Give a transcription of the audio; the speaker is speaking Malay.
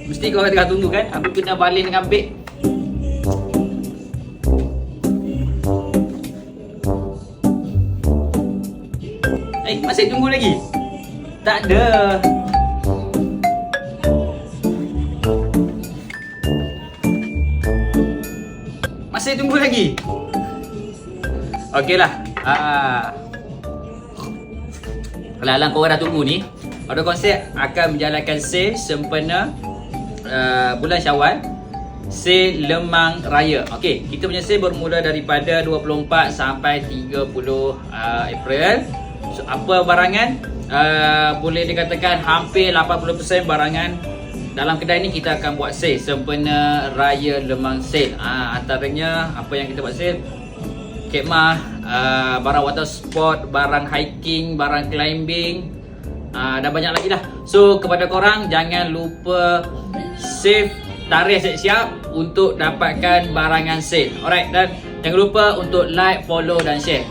Mesti kau tengah tunggu kan? Aku kena balik dengan beg. Masih tunggu lagi? Tak ada. Masih tunggu lagi? Okeylah. Kalau korang dah tunggu ni, Auto Concept akan menjalankan sale sempena bulan Syawal, sale Lemang Raya. Okey, kita punya sale bermula daripada 24 sampai 30 April. So, apa barangan? Boleh dikatakan hampir 80% barangan dalam kedai ni kita akan buat sale sempena Raya Lemang Sale. Antaranya apa yang kita buat sale? Kemah, barang water sport, barang hiking, barang climbing, dan banyak lagi lah. So kepada korang jangan lupa save tarikh siap-siap untuk dapatkan barangan sale. Alright, dan jangan lupa untuk like, follow dan share.